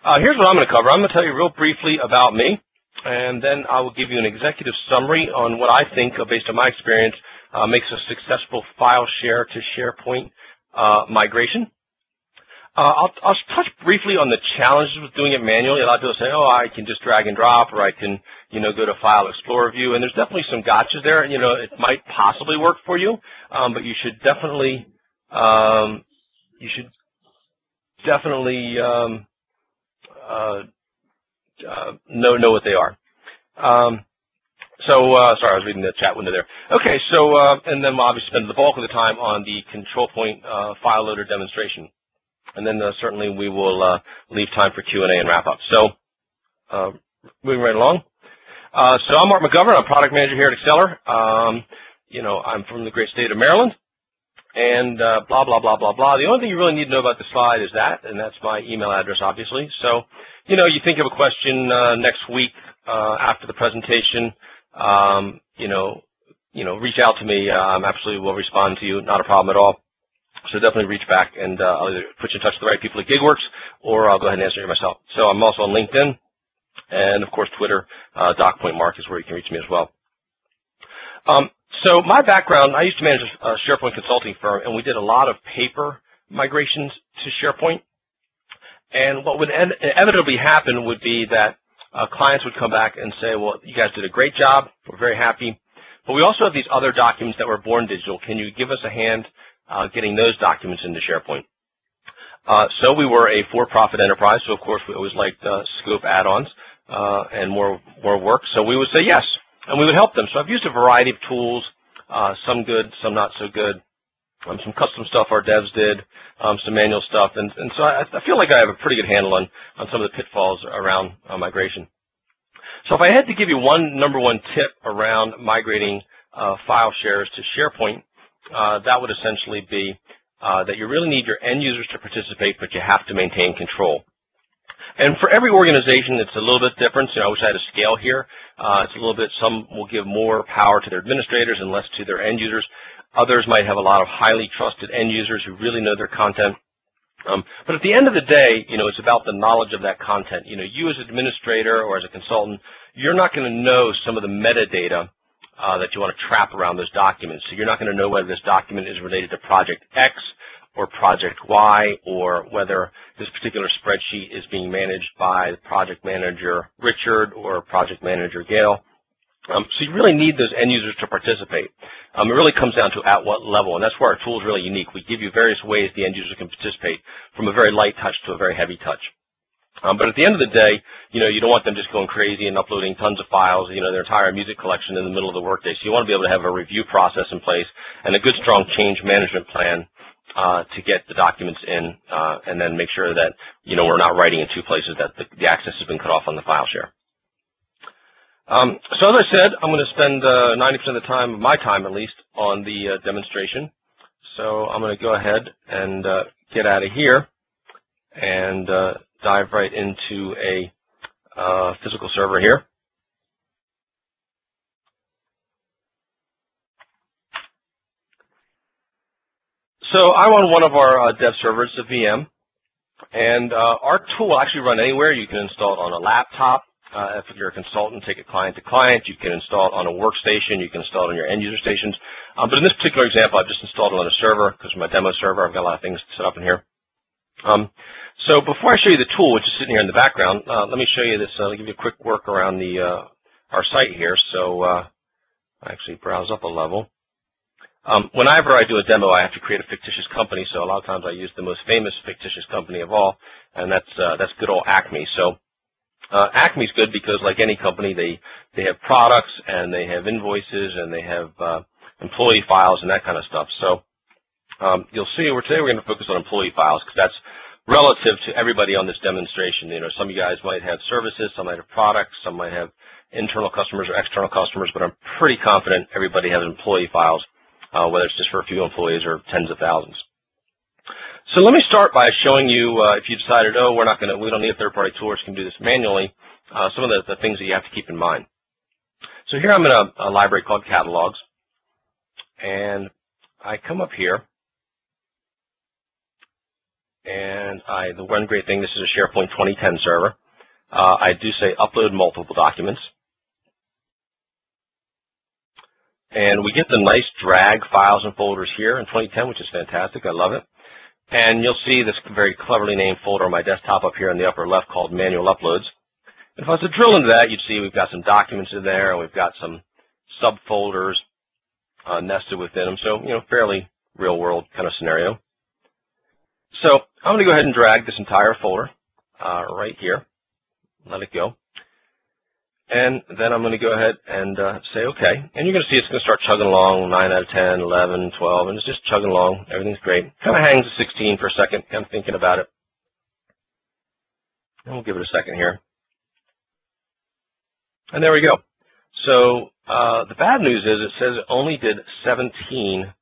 Here's what I'm going to cover. I'm going to tell you real briefly about me, and then I will give you an executive summary on what I think, based on my experience, makes a successful file share to SharePoint migration. I'll touch briefly on the challenges with doing it manually. A lot of people say, oh, I can just drag and drop, or I can, go to File Explorer view, and there's definitely some gotchas there. It might possibly work for you, but you should definitely, know what they are. Sorry, I was reading the chat window there. Okay, so and then we'll obviously spend the bulk of the time on the control point file loader demonstration. And then certainly we will leave time for Q&A and wrap up. So moving right along. So I'm Mark McGovern. I'm product manager here at Axceler. I'm from the great state of Maryland. And blah, blah, blah, blah, blah. The only thing you really need to know about the slide is that, and that's my email address, obviously. So, you think of a question next week after the presentation, reach out to me. I'm absolutely will respond to you. Not a problem at all. So definitely reach back, and I'll either put you in touch with the right people at Gig Werks, or I'll go ahead and answer it myself. So I'm also on LinkedIn, and of course Twitter. DocPointMark is where you can reach me as well. So my background, I used to manage a SharePoint consulting firm, and we did a lot of paper migrations to SharePoint. And what would inevitably happen would be that clients would come back and say, well, you guys did a great job. We're very happy. But we also have these other documents that were born digital. Can you give us a hand getting those documents into SharePoint? So we were a for-profit enterprise, so of course we always liked scope add-ons and more work. So we would say yes, and we would help them. So I've used a variety of tools, some good, some not so good, some custom stuff our devs did, some manual stuff, and so I feel like I have a pretty good handle on some of the pitfalls around migration. So if I had to give you number one tip around migrating file shares to SharePoint, that would essentially be that you really need your end users to participate, but you have to maintain control. And for every organization, it's a little bit different. I wish I had a scale here. It's a little bit, some will give more power to their administrators and less to their end users. Others might have a lot of highly trusted end users who really know their content. But at the end of the day, it's about the knowledge of that content. You as an administrator or as a consultant, you're not going to know some of the metadata that you want to trap around those documents. So you're not going to know whether this document is related to Project X or Project Y, or whether this particular spreadsheet is being managed by Project Manager Richard or Project Manager Gail. So you really need those end users to participate. It really comes down to at what level, and that's where our tool is really unique. We give you various ways the end user can participate, from a very light touch to a very heavy touch. But at the end of the day, you don't want them just going crazy and uploading tons of files, their entire music collection in the middle of the workday. So you want to be able to have a review process in place and a good, strong change management plan to get the documents in, and then make sure that, we're not writing in two places, that the access has been cut off on the file share. So as I said, I'm going to spend 90% of the time, my time at least, on the demonstration. So I'm going to go ahead and get out of here and dive right into a physical server here. So I'm on one of our dev servers, a VM, and our tool will actually run anywhere. You can install it on a laptop. If you're a consultant, take it client to client. You can install it on a workstation. You can install it on your end user stations. But in this particular example, I've just installed it on a server because of my demo server. I've got a lot of things set up in here. So before I show you the tool, which is sitting here in the background, let me show you this. I'll give you a quick work around our site here. So I actually browse up a level. Whenever I do a demo, I have to create a fictitious company. So a lot of times I use the most famous fictitious company of all, and that's good old Acme. So Acme's good because, like any company, they have products and they have invoices and they have employee files and that kind of stuff. So you'll see today we're going to focus on employee files because that's relative to everybody on this demonstration. Some of you guys might have services, some might have products, some might have internal customers or external customers, but I'm pretty confident everybody has employee files, whether it's just for a few employees or tens of thousands. So let me start by showing you, if you decided, oh, we don't need a third-party tool, we can do this manually, some of the things that you have to keep in mind. So here I'm in a library called Catalogs, and I come up here, and the one great thing, this is a SharePoint 2010 server. I do say upload multiple documents. And we get the nice drag files and folders here in 2010, which is fantastic. I love it. And you'll see this very cleverly named folder on my desktop up here in the upper left called Manual Uploads. And if I was to drill into that, you'd see we've got some documents in there, and we've got some subfolders nested within them. So, fairly real-world kind of scenario. So I'm going to go ahead and drag this entire folder right here. Let it go. And then I'm going to go ahead and say OK. And you're going to see it's going to start chugging along, 9 out of 10, 11, 12, and it's just chugging along. Everything's great. Kind of hangs at 16 for a second, kind of thinking about it. And we'll give it a second here. And there we go. So the bad news is it says it only did 17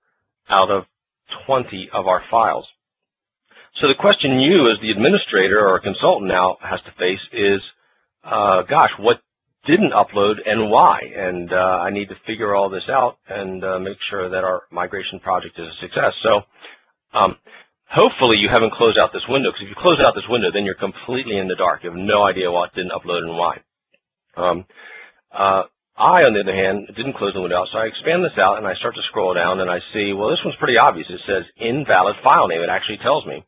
out of 20 of our files. So the question you as the administrator or consultant now has to face is, gosh, what didn't upload and why? And I need to figure all this out and make sure that our migration project is a success. So hopefully you haven't closed out this window, because if you close out this window, then you're completely in the dark. You have no idea what didn't upload and why. I, on the other hand, didn't close the window out, so I expand this out and I start to scroll down and I see, well, this one's pretty obvious. It says invalid file name. It actually tells me.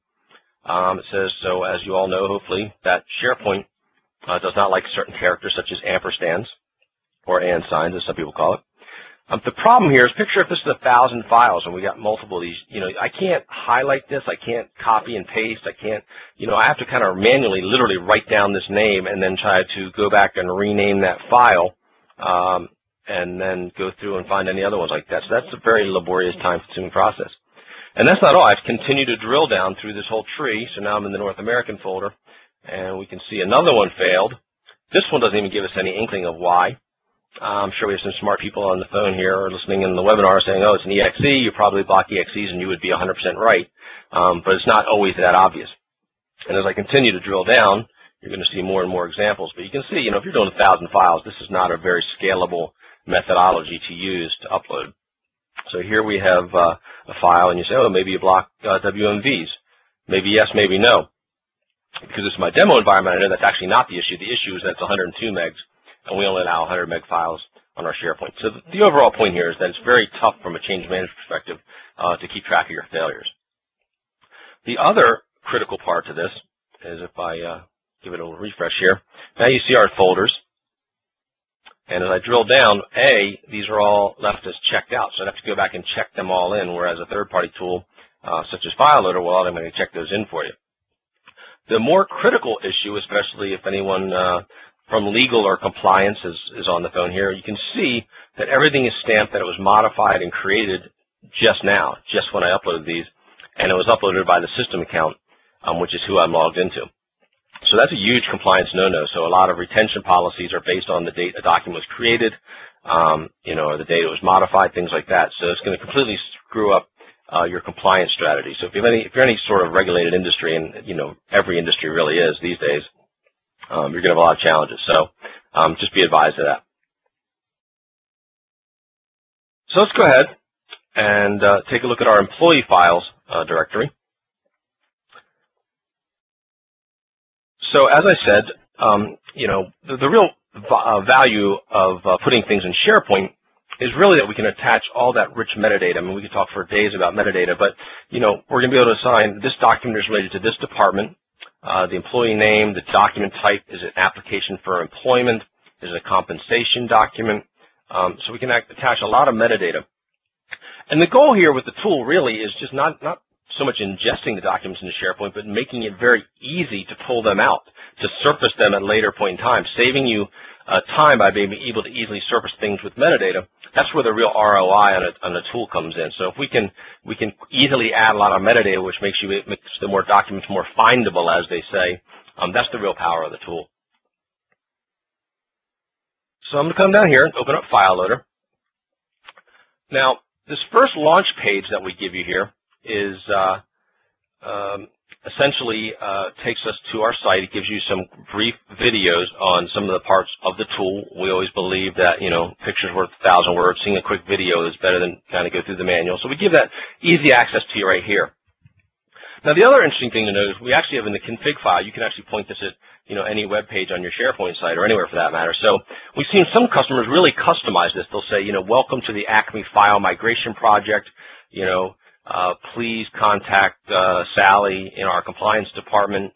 It says, so as you all know, hopefully, that SharePoint does not like certain characters such as ampersands or and signs, as some people call it. The problem here is, picture if this is 1,000 files and we got multiple of these. I can't highlight this. I can't copy and paste. I can't, I have to kind of manually, literally write down this name and then try to go back and rename that file and then go through and find any other ones like that. So that's a very laborious, time-consuming process. And that's not all. I've continued to drill down through this whole tree. So now I'm in the North American folder, and we can see another one failed. This one doesn't even give us any inkling of why. I'm sure we have some smart people on the phone here or listening in the webinar saying, oh, it's an EXE. You probably block EXEs, and you would be 100% right. But it's not always that obvious. And as I continue to drill down, you're going to see more and more examples. But you can see, if you're doing 1,000 files, this is not a very scalable methodology to use to upload. So here we have a file, and you say, oh, maybe you block WMVs. Maybe yes, maybe no. Because it's my demo environment, I know that's actually not the issue. The issue is that it's 102 megs, and we only allow 100 meg files on our SharePoint. So the overall point here is that it's very tough from a change management perspective to keep track of your failures. The other critical part to this is, if I give it a little refresh here, now you see our folders. And as I drill down, these are all left as checked out. So I'd have to go back and check them all in, whereas a third-party tool such as FileLoader will automatically check those in for you. The more critical issue, especially if anyone from legal or compliance is on the phone here, you can see that everything is stamped that it was modified and created just now, just when I uploaded these, and it was uploaded by the system account, which is who I'm logged into. So that's a huge compliance no-no. So a lot of retention policies are based on the date a document was created, or the date it was modified, things like that. So it's going to completely screw up your compliance strategy. So if you're any sort of regulated industry, and every industry really is these days, you're going to have a lot of challenges. So just be advised of that. So let's go ahead and take a look at our employee files directory. So as I said, the real value of putting things in SharePoint is really that we can attach all that rich metadata. I mean, we could talk for days about metadata, but we're going to be able to assign this document is related to this department, the employee name, the document type, is it an application for employment, is it a compensation document? So we can attach a lot of metadata. And the goal here with the tool really is just not so much ingesting the documents into SharePoint, but making it very easy to pull them out, to surface them at a later point in time, saving you time by being able to easily surface things with metadata. That's where the real ROI on a tool comes in. So if we can easily add a lot of metadata, which makes the more documents more findable, as they say, that's the real power of the tool. So I'm going to come down here and open up FileLoader. Now, this first launch page that we give you here is essentially takes us to our site. It gives you some brief videos on some of the parts of the tool. We always believe that, picture's worth 1,000 words. Seeing a quick video is better than kind of go through the manual. So we give that easy access to you right here. Now, the other interesting thing to note is we actually have in the config file, you can actually point this at any web page on your SharePoint site or anywhere for that matter. So we've seen some customers really customize this. They'll say, welcome to the Acme file migration project. Please contact Sally in our compliance department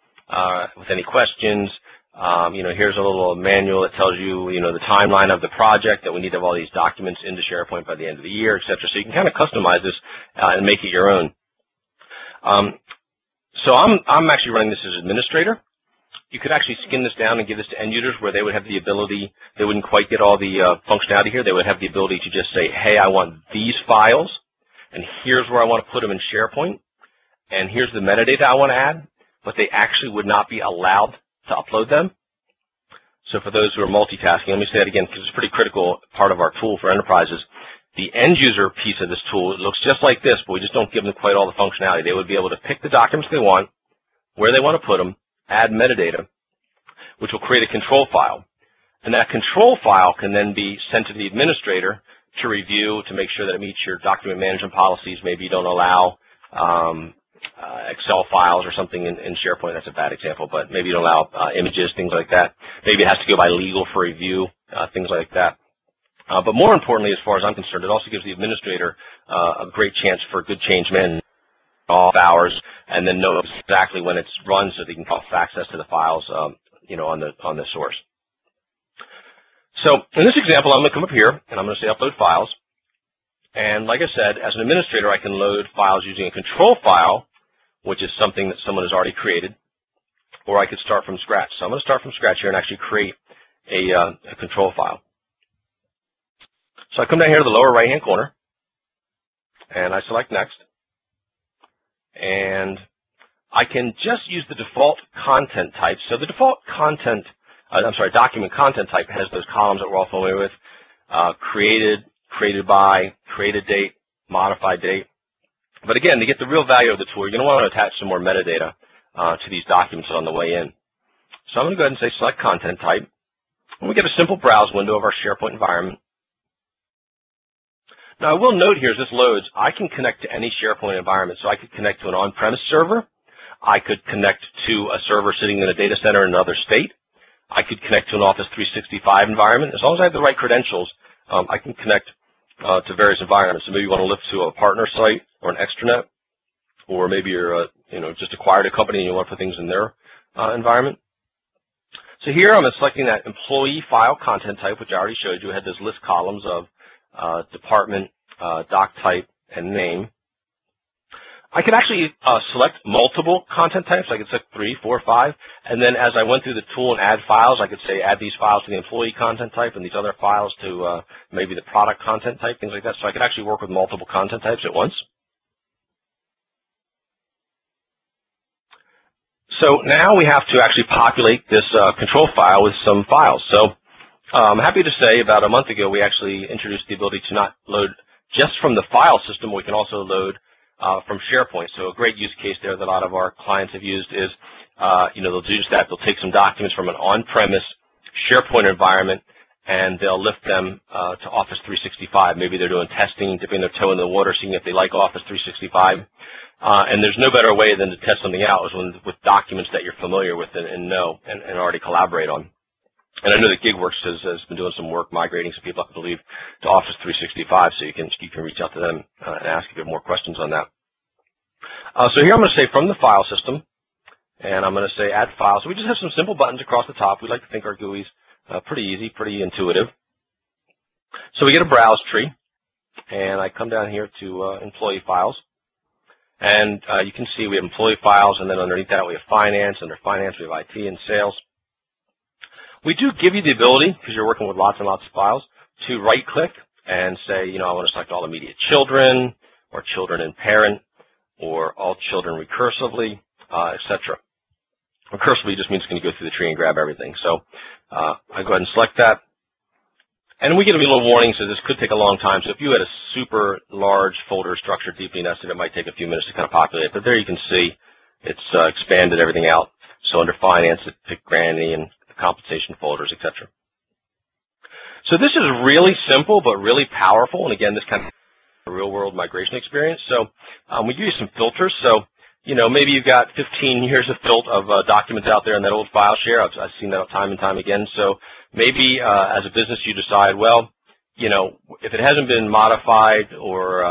with any questions. Here's a little manual that tells you, the timeline of the project, that we need to have all these documents into SharePoint by the end of the year, etc. So you can kind of customize this and make it your own. So I'm actually running this as administrator. You could actually skin this down and give this to end users where they would have the ability, they wouldn't quite get all the functionality here. They would have the ability to just say, hey, I want these files, and here's where I want to put them in SharePoint, and here's the metadata I want to add, but they actually would not be allowed to upload them. So for those who are multitasking, let me say that again because it's a pretty critical part of our tool for enterprises. The end user piece of this tool, it looks just like this, but we just don't give them quite all the functionality. They would be able to pick the documents they want, where they want to put them, add metadata, which will create a control file. And that control file can then be sent to the administrator to review to make sure that it meets your document management policies. Maybe you don't allow Excel files or something in SharePoint. That's a bad example, but maybe you don't allow images, things like that. Maybe it has to go by legal for review, things like that. But more importantly, as far as I'm concerned, it also gives the administrator a great chance for good change management off hours, and then know exactly when it's run so they can have access to the files, on the source. So in this example, I'm going to come up here and I'm going to say upload files. And like I said, as an administrator, I can load files using a control file, which is something that someone has already created, or I could start from scratch. So I'm going to start from scratch here and actually create a control file. So I come down here to the lower right-hand corner, and I select Next. And I can just use the default content type. So the default content, document content type has those columns that we're all familiar with, created, created by, created date, modified date. But again, to get the real value of the tool, you're going to want to attach some more metadata to these documents on the way in. So I'm going to go ahead and say select content type. And we get a simple browse window of our SharePoint environment. Now, I will note here as this loads, I can connect to any SharePoint environment. So I could connect to an on-premise server. I could connect to a server sitting in a data center in another state. I could connect to an Office 365 environment. As long as I have the right credentials, I can connect to various environments. So maybe you want to lift to a partner site or an extranet, or maybe you're just acquired a company and you want to put things in their environment. So here I'm selecting that employee file content type, which I already showed you. It had those list columns of department, doc type, and name. I could actually select multiple content types. I could select 3, 4, 5, and then as I went through the tool and add files, I could say add these files to the employee content type and these other files to maybe the product content type, things like that. So I could actually work with multiple content types at once. So now we have to actually populate this control file with some files. So I'm happy to say about a month ago we actually introduced the ability to not load just from the file system, but we can also load from SharePoint. So a great use case there that a lot of our clients have used is, they'll do just that. They'll take some documents from an on-premise SharePoint environment and they'll lift them to Office 365. Maybe they're doing testing, dipping their toe in the water, seeing if they like Office 365. And there's no better way than to test something out with documents that you're familiar with and know and already collaborate on. And I know that Gig Werks has been doing some work migrating some people, I believe, to Office 365, so you can reach out to them and ask if you have more questions on that. So here I'm going to say from the file system, and I'm going to say add file. So we just have some simple buttons across the top. We like to think our GUI's pretty easy, pretty intuitive. So we get a browse tree, and I come down here to employee files. And you can see we have employee files, and then underneath that we have finance. Under finance we have IT and sales. We do give you the ability, because you're working with lots and lots of files, to right-click and say, I want to select all immediate children, or children and parent, or all children recursively, etc. Recursively just means it's going to go through the tree and grab everything. So I go ahead and select that. And we get a little warning, so this could take a long time. So if you had a super large folder structure deeply nested, it might take a few minutes to kind of populate. But there you can see it's expanded everything out. So under finance, it picked Granny and compensation folders, etc. So this is really simple but really powerful, and again, this kind of real-world migration experience. So we give you some filters. So maybe you've got 15 years of documents out there in that old file share. I've seen that time and time again. So maybe as a business you decide, well, if it hasn't been modified or,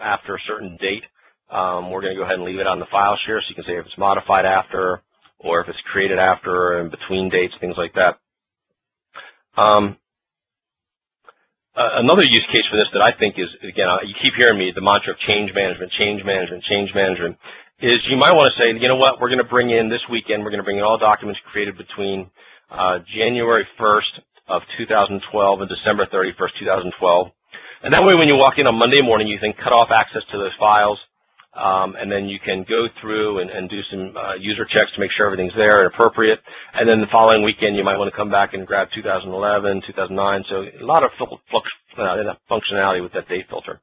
after a certain date, we're going to go ahead and leave it on the file share. So you can say if it's modified after or if it's created after or in between dates, things like that. Another use case for this that I think is, again, you keep hearing me, the mantra of change management, is you might want to say, you know what, we're going to bring in this weekend, we're going to bring in all documents created between January 1st of 2012 and December 31st, 2012. And that way when you walk in on Monday morning, you can cut off access to those files, and then you can go through and do some user checks to make sure everything's there and appropriate. And then the following weekend, you might want to come back and grab 2011, 2009. So a lot of functionality with that date filter.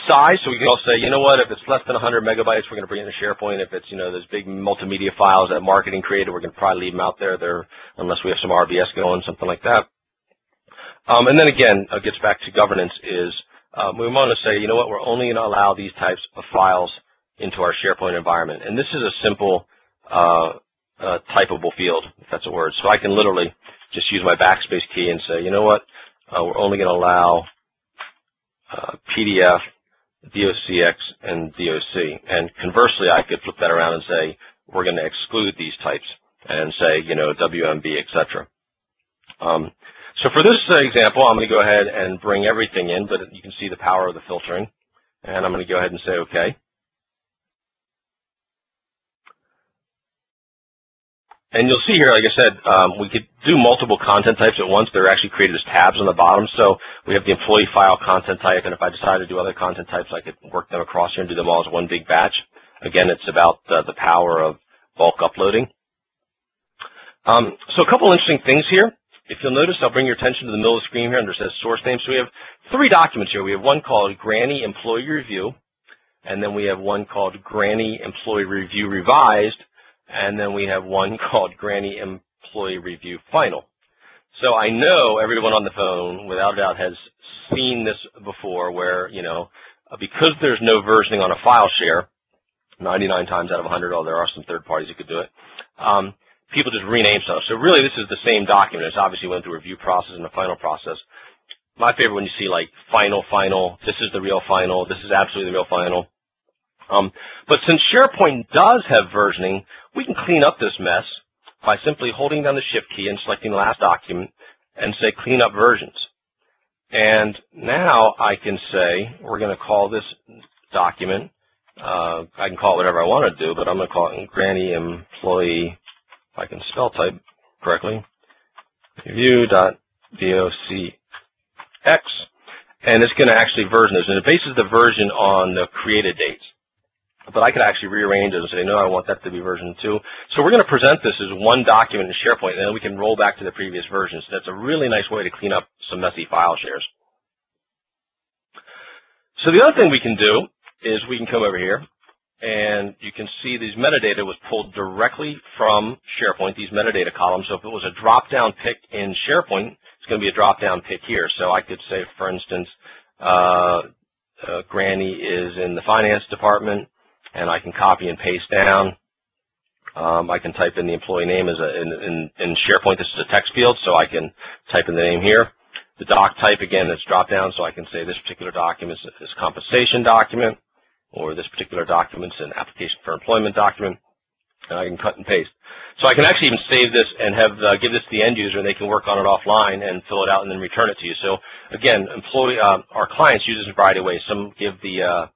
Size, so we can also say, you know what, if it's less than 100 megabytes, we're going to bring it into SharePoint. If it's, those big multimedia files that marketing created, we're going to probably leave them out there, unless we have some RBS going, something like that. And then again, it gets back to governance is, we want to say, you know what, we're only going to allow these types of files into our SharePoint environment. And this is a simple typable field, if that's a word. So I can literally just use my backspace key and say, you know what, we're only going to allow PDF, DOCX, and DOC. And conversely, I could flip that around and say, we're going to exclude these types and say, WMB, etc. So for this example, I'm going to go ahead and bring everything in, but you can see the power of the filtering. And I'm going to go ahead and say OK. And you'll see here, like I said, we could do multiple content types at once. They're actually created as tabs on the bottom. So we have the employee file content type, and if I decide to do other content types, I could work them across here and do them all as one big batch. Again, it's about the power of bulk uploading. So a couple interesting things here. If you'll notice, I'll bring your attention to the middle of the screen here under says source name. So we have 3 documents here. We have one called Granny Employee Review, and then we have one called Granny Employee Review Revised, and then we have one called Granny Employee Review Final. So I know everyone on the phone, without a doubt, has seen this before where, because there's no versioning on a file share, 99 times out of 100, although there are some third parties who could do it, people just rename stuff. So really this is the same document. It's obviously went through a review process and a final process. My favorite when you see like final, this is the real final, this is absolutely the real final. But since SharePoint does have versioning, we can clean up this mess by simply holding down the Shift key and selecting the last document and say clean up versions. And now I can say we're going to call this document, I can call it whatever I want to do, but I'm going to call it Granny Employee, if I can spell type correctly, review.docx, and it's going to actually version this. And it bases the version on the created dates. But I could actually rearrange it and say, no, I want that to be version 2. So we're going to present this as one document in SharePoint, and then we can roll back to the previous version. So that's a really nice way to clean up some messy file shares. So the other thing we can do is we can come over here, and you can see these metadata was pulled directly from SharePoint, these metadata columns. So if it was a drop-down pick in SharePoint, it's going to be a drop-down pick here. So I could say, for instance, Granny is in the finance department, and I can copy and paste down. I can type in the employee name as in SharePoint. This is a text field, so I can type in the name here. The doc type, again, it's drop down, so I can say this particular document is compensation document, or this particular document is an application for employment document, and I can cut and paste. So I can actually even save this and have give this to the end user, and they can work on it offline and fill it out and then return it to you. So again, our clients use this in a variety of ways. Some give the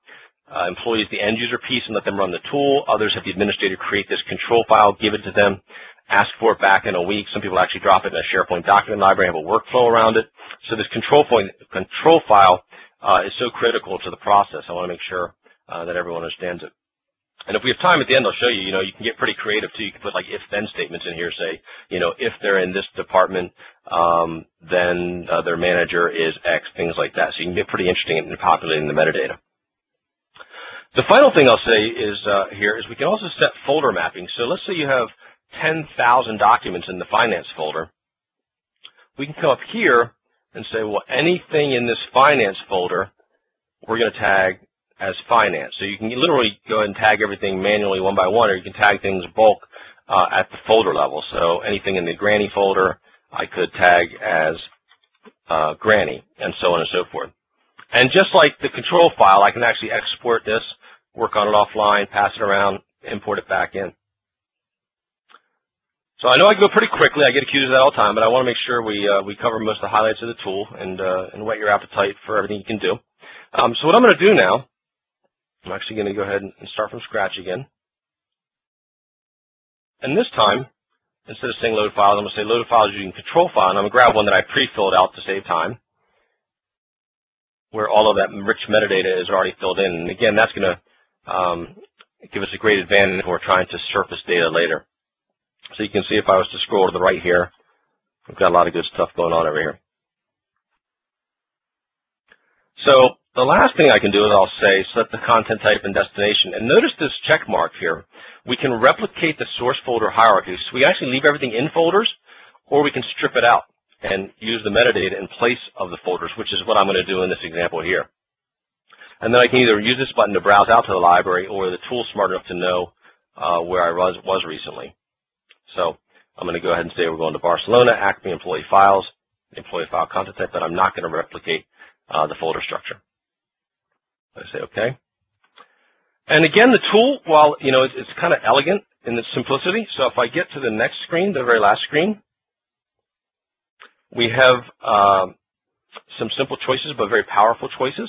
employees the end user piece and let them run the tool. Others have the administrator create this control file, give it to them, ask for it back in a week. Some people actually drop it in a SharePoint document library, have a workflow around it. So this control file is so critical to the process. I want to make sure that everyone understands it. And if we have time at the end, I'll show you, you can get pretty creative too. You can put like if-then statements in here, say, if they're in this department, then their manager is X, things like that. So you can get pretty interesting in populating the metadata. The final thing I'll say is here is we can also set folder mapping. So let's say you have 10,000 documents in the finance folder. We can come up here and say, well, anything in this finance folder, we're going to tag as finance. So you can literally go ahead and tag everything manually one by one, or you can tag things bulk at the folder level. So anything in the Granny folder, I could tag as Granny, and so on and so forth. And just like the control file, I can actually export this, work on it offline, pass it around, import it back in. So I know I go pretty quickly. I get accused of that all the time, but I want to make sure we cover most of the highlights of the tool and whet your appetite for everything you can do. So what I'm going to do now, I'm actually going to go ahead and start from scratch again. And this time, instead of saying load files, I'm going to say load files using control file, and I'm going to grab one that I pre-filled out to save time, where all of that rich metadata is already filled in. And again, that's going to give us a great advantage when we're trying to surface data later. So you can see if I was to scroll to the right here, we've got a lot of good stuff going on over here. So the last thing I can do is I'll say select the content type and destination. And notice this check mark here. We can replicate the source folder hierarchy. So we actually leave everything in folders, or we can strip it out and use the metadata in place of the folders, which is what I'm going to do in this example here. And then I can either use this button to browse out to the library, or the tool's smart enough to know where I was recently. So I'm going to go ahead and say we're going to Barcelona, Acme employee files, employee file content type, but I'm not going to replicate the folder structure. I say OK. And again, the tool, while it's kind of elegant in its simplicity. So if I get to the next screen, the very last screen, we have some simple choices, but very powerful choices.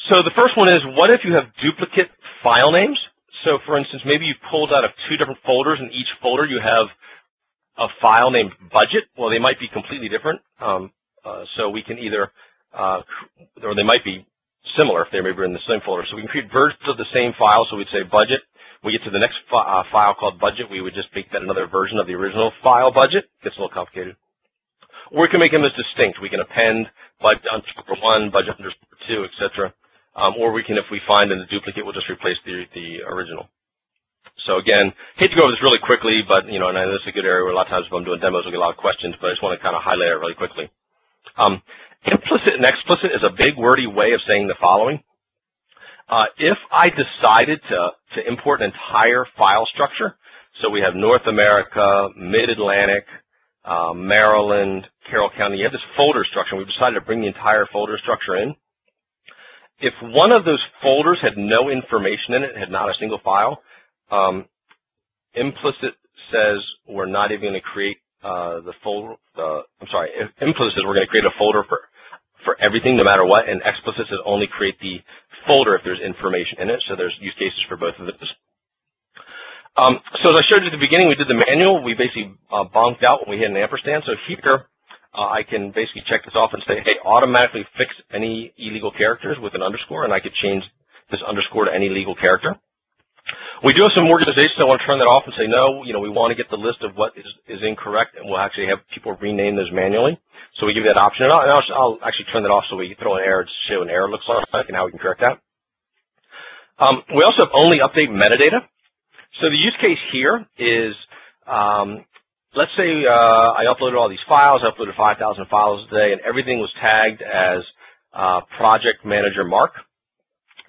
So the first one is, what if you have duplicate file names? So for instance, maybe you've pulled out of 2 different folders. In each folder, you have a file named budget. Well, they might be completely different. So we can either, or they might be similar if they maybe in the same folder. So we can create versions of the same file. So we'd say budget. We get to the next file called budget. We would just make that another version of the original file budget. Gets a little complicated. Or we can make them as distinct. We can append budget underscore 1, budget underscore 2, etc. Or we can, if we find in the duplicate, we'll just replace the original. So again, hate to go over this really quickly, but and I know this is a good area where a lot of times if I'm doing demos, we'll get a lot of questions, but I just want to kind of highlight it really quickly. Implicit and explicit is a big wordy way of saying the following. If I decided to import an entire file structure, so we have North America, Mid-Atlantic, Maryland, Carroll County, you have this folder structure, and we've decided to bring the entire folder structure in. If one of those folders had no information in it, had not a single file, implicit says we're not even going to create the folder. Implicit says we're going to create a folder for everything, no matter what, and explicit says only create the folder if there's information in it. So there's use cases for both of those. So as I showed you at the beginning, we did the manual. We basically bonked out when we hit an ampersand. So here, I can basically check this off and say, hey, automatically fix any illegal characters with an underscore, and I could change this underscore to any legal character. We do have some organizations that want to turn that off and say, no, we want to get the list of what is incorrect, and we'll actually have people rename those manually. So we give you that option. And I'll actually turn that off so we throw an error to show an error looks like and how we can correct that. We also have only update metadata. So the use case here is, let's say I uploaded all these files, I uploaded 5,000 files today, and everything was tagged as Project Manager Mark.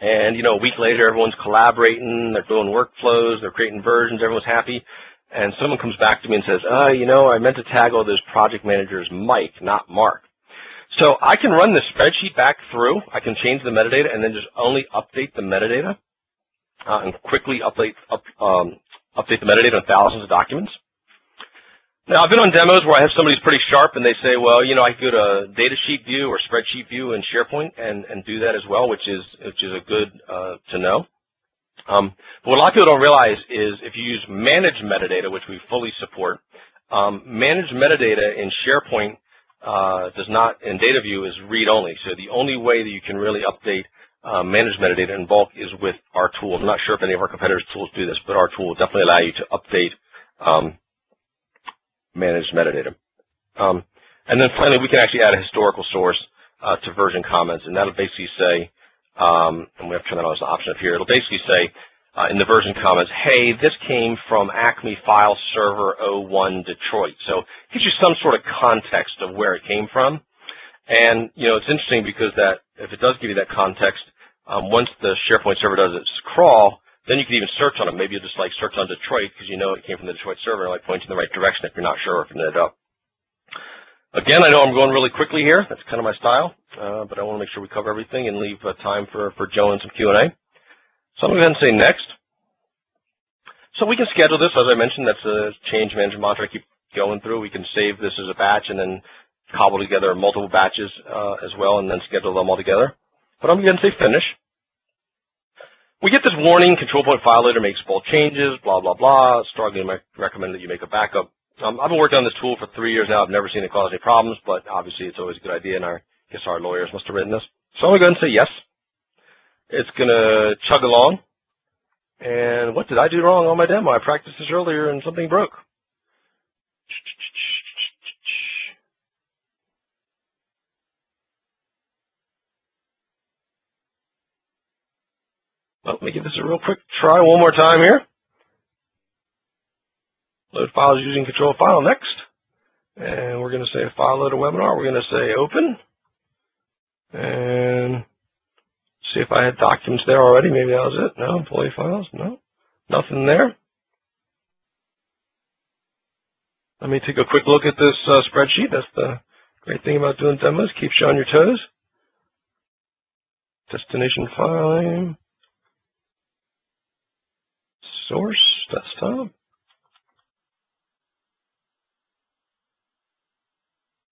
And, a week later, everyone's collaborating, they're doing workflows, they're creating versions, everyone's happy. And someone comes back to me and says, I meant to tag all those project managers Mike, not Mark. So I can run this spreadsheet back through. I can change the metadata and then just only update the metadata and quickly update the metadata on thousands of documents. Now, I've been on demos where I have somebody who's pretty sharp and they say, well, I can go to data sheet view or spreadsheet view in SharePoint and do that as well, which is a good to know. But what a lot of people don't realize is if you use managed metadata, which we fully support, managed metadata in SharePoint does not, in data view, is read only. So the only way that you can really update managed metadata in bulk is with our tool. I'm not sure if any of our competitors' tools do this, but our tool will definitely allow you to update managed metadata. And then finally, we can actually add a historical source to version comments, and that'll basically say, and we have to turn that on as an option up here, it'll basically say in the version comments, hey, this came from Acme File Server 01 Detroit. So it gives you some sort of context of where it came from. And, it's interesting because that if it does give you that context, once the SharePoint server does its crawl, then you can even search on it. Maybe you just like search on Detroit because you know it came from the Detroit server and it like points in the right direction if you're not sure if it ended up. Again, I know I'm going really quickly here. That's kind of my style, but I want to make sure we cover everything and leave time for Joe and some Q&A. So I'm going to go ahead and say next. So we can schedule this. As I mentioned, that's a change management mantra I keep going through. We can save this as a batch and then cobble together multiple batches as well and then schedule them all together. But I'm going to say finish. We get this warning, control point file loader makes bold changes, blah, blah, blah. Strongly recommend that you make a backup. I've been working on this tool for 3 years now. I've never seen it cause any problems, but obviously it's always a good idea, and I guess our lawyers must have written this. So I'm going to go ahead and say yes. It's going to chug along. And what did I do wrong on my demo? I practiced this earlier and something broke. Well, let me give this a real quick try one more time here. Load files using control file next. And we're going to say file loader webinar. We're going to say open. And see if I had documents there already. Maybe that was it. No, employee files. No, nothing there. Let me take a quick look at this spreadsheet. That's the great thing about doing demos. Keep you on your toes. Destination file name. Source, desktop.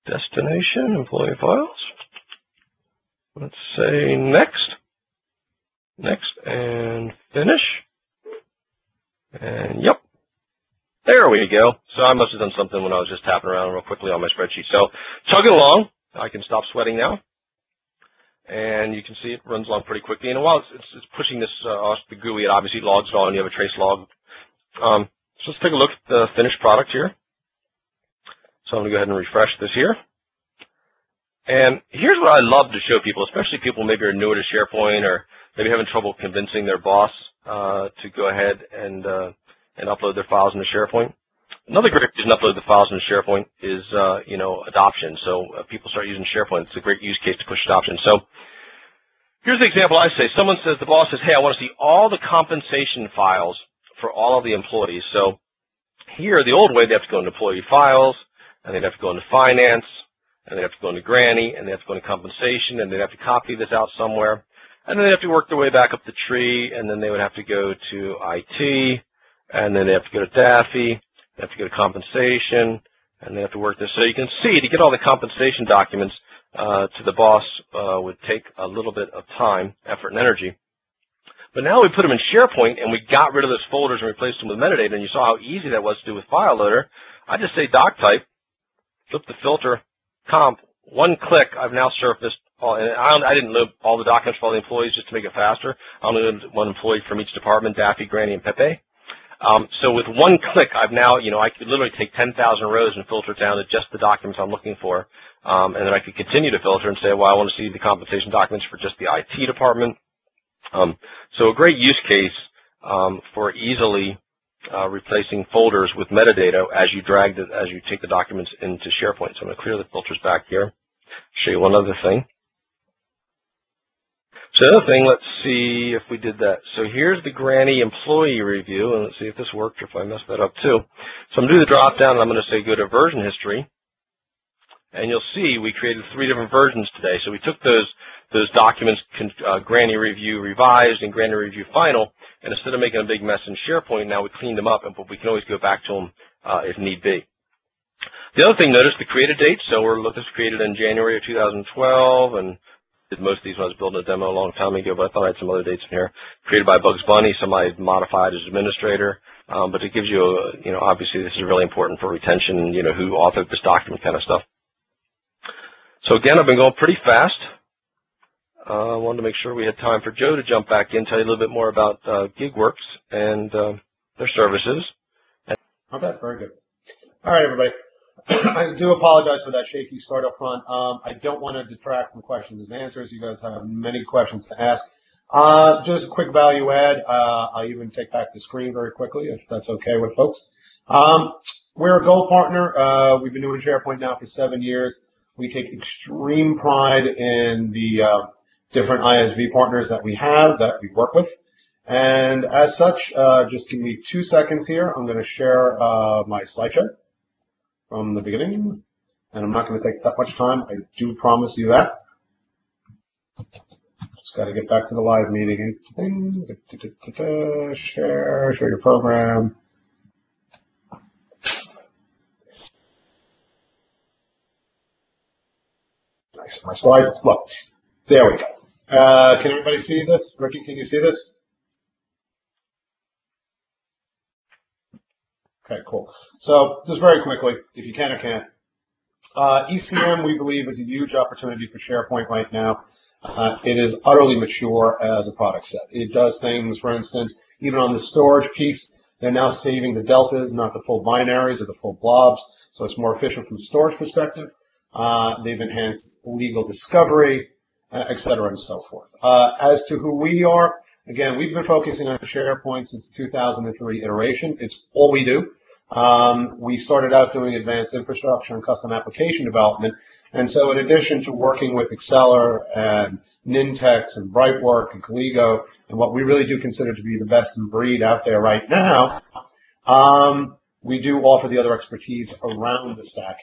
Destination, employee files. Let's say next. Next, and finish. And yep. There we go. So I must have done something when I was just tapping around real quickly on my spreadsheet. So chugging along. I can stop sweating now. And you can see it runs along pretty quickly. And while it's pushing this off the GUI, it obviously logs it all, and you have a trace log. So let's take a look at the finished product here. So I'm going to go ahead and refresh this here. And here's what I love to show people, especially people maybe are newer to SharePoint or maybe having trouble convincing their boss to go ahead and upload their files into SharePoint. Another great reason to upload the files into SharePoint is, adoption. So people start using SharePoint. It's a great use case to push adoption. So here's the example I say. Someone says, the boss says, hey, I want to see all the compensation files for all of the employees. So here, the old way, they have to go into employee files, and they'd have to go into finance, and they'd have to go into Granny, and they'd have to go into compensation, and they'd have to copy this out somewhere. And then they'd have to work their way back up the tree, and then they would have to go to IT, and then they have to go to Daffy. They have to go to compensation, and they have to work this. So you can see, to get all the compensation documents to the boss would take a little bit of time, effort, and energy. But now we put them in SharePoint, and we got rid of those folders and replaced them with metadata, and you saw how easy that was to do with FileLoader. I just say doc type, flip the filter, comp, one click, I've now surfaced all, and I didn't load all the documents for all the employees just to make it faster. I only loaded one employee from each department, Daffy, Granny, and Pepe. So with one click, I've now, I could literally take 10,000 rows and filter it down to just the documents I'm looking for. And then I could continue to filter and say, well, I want to see the compensation documents for just the IT department. So a great use case for easily replacing folders with metadata as you take the documents into SharePoint. So I'm going to clear the filters back here. Show you one other thing. So the other thing, let's see if we did that. So here's the Granny employee review, and let's see if this worked or if I messed that up too. So I'm going to do the drop down, and I'm going to say go to version history, and you'll see we created 3 different versions today. So we took those documents, Granny review revised and Granny review final, and instead of making a big mess in SharePoint, now we cleaned them up, but we can always go back to them if need be. The other thing, notice the created date. So this was created in January of 2012, and did most of these when I was building a demo a long time ago, but I thought I had some other dates in here. Created by Bugs Bunny, somebody modified as administrator, but it gives you, obviously this is really important for retention, and who authored this document kind of stuff. So again, I've been going pretty fast. I wanted to make sure we had time for Joe to jump back in, tell you a little bit more about Gig Werks and their services. Okay, very good. All right, everybody. I do apologize for that shaky start up front. I don't want to detract from questions and answers. You guys have many questions to ask. Just a quick value add. I'll even take back the screen very quickly, if that's okay with folks. We're a Gold partner. We've been doing SharePoint now for 7 years. We take extreme pride in the different ISV partners that we have that we work with. And as such, just give me 2 seconds here. I'm going to share my slideshow from the beginning, and I'm not going to take that much time. I do promise you that. Just got to get back to the live meeting thing. Share your program. Nice. My slide. Look, there we go. Can everybody see this? Ricky, can you see this? Okay, cool. So just very quickly, if you can or can't, ECM we believe is a huge opportunity for SharePoint right now. It is utterly mature as a product set. It does things, for instance, even on the storage piece, they're now saving the deltas, not the full binaries or the full blobs, so it's more efficient from a storage perspective. They've enhanced legal discovery, et cetera, and so forth. As to who we are, again, we've been focusing on SharePoint since the 2003 iteration. It's all we do. We started out doing advanced infrastructure and custom application development, and so in addition to working with Axceler and Nintex and Brightwork and Caligo, and what we really do consider to be the best in breed out there right now, we do offer the other expertise around the stack.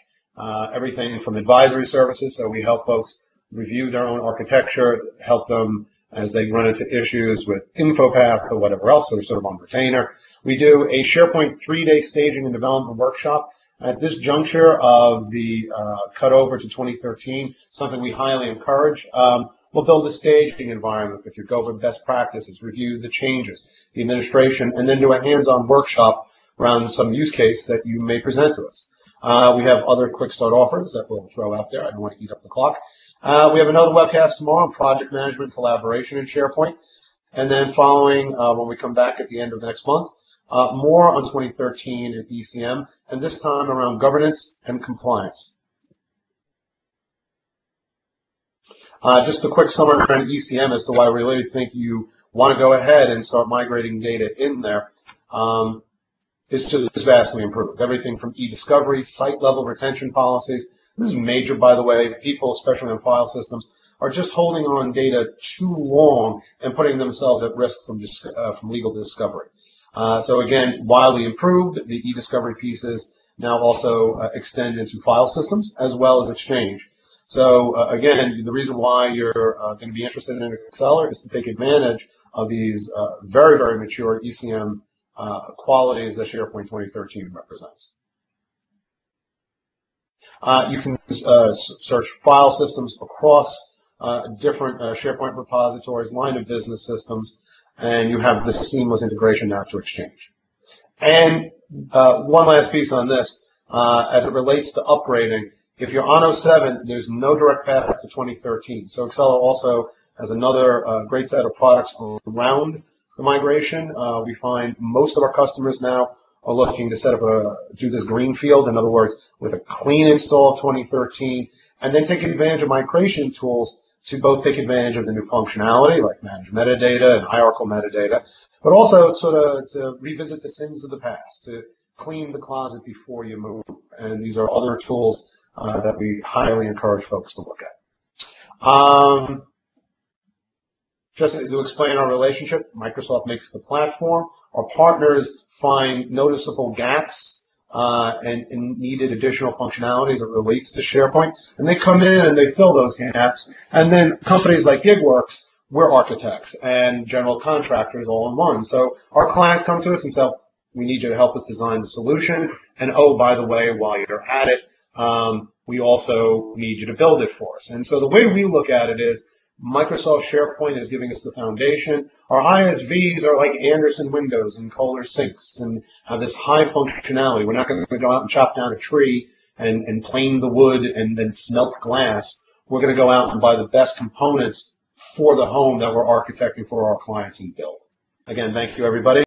Everything from advisory services, so we help folks review their own architecture, help them as they run into issues with InfoPath or whatever else, so we're sort of on retainer. We do a SharePoint 3-day staging and development workshop. At this juncture of the cutover to 2013, something we highly encourage. We'll build a staging environment with you, go over best practices, review the changes, the administration, and then do a hands-on workshop around some use case that you may present to us. We have other quick start offers that we'll throw out there. I don't want to eat up the clock. We have another webcast tomorrow on project management collaboration in SharePoint. And then following, when we come back at the end of next month, more on 2013 at ECM, and this time around governance and compliance. Just a quick summary on ECM as to why we really think you want to go ahead and start migrating data in there. It's just vastly improved. Everything from e-discovery, site-level retention policies. This is major, by the way. People, especially on file systems, are just holding on data too long and putting themselves at risk from legal discovery. So again, wildly improved. The e-discovery pieces now also extend into file systems as well as Exchange. So again, the reason why you're going to be interested in Axceler is to take advantage of these very, very mature ECM qualities that SharePoint 2013 represents. You can search file systems across different SharePoint repositories, line of business systems, and you have this seamless integration now to Exchange. And one last piece on this, as it relates to upgrading, if you're on 07, there's no direct path to 2013. So Axceler also has another great set of products around the migration. We find most of our customers now are looking to set up do this greenfield, in other words, with a clean install of 2013, and then take advantage of migration tools to both take advantage of the new functionality, like manage metadata and hierarchical metadata, but also sort of to revisit the sins of the past, to clean the closet before you move. And these are other tools that we highly encourage folks to look at. Just to explain our relationship, Microsoft makes the platform. Our partners find noticeable gaps and needed additional functionalities that relates to SharePoint, and they come in and they fill those gaps. And then companies like Gig Werks, we're architects and general contractors all in one. So our clients come to us and say, we need you to help us design the solution. And oh, by the way, while you're at it, we also need you to build it for us. And so the way we look at it is Microsoft SharePoint is giving us the foundation. Our ISVs are like Anderson windows and Kohler sinks and have this high functionality. We're not going to go out and chop down a tree and plane the wood and then smelt glass. We're going to go out and buy the best components for the home that we're architecting for our clients and build. Again, thank you, everybody.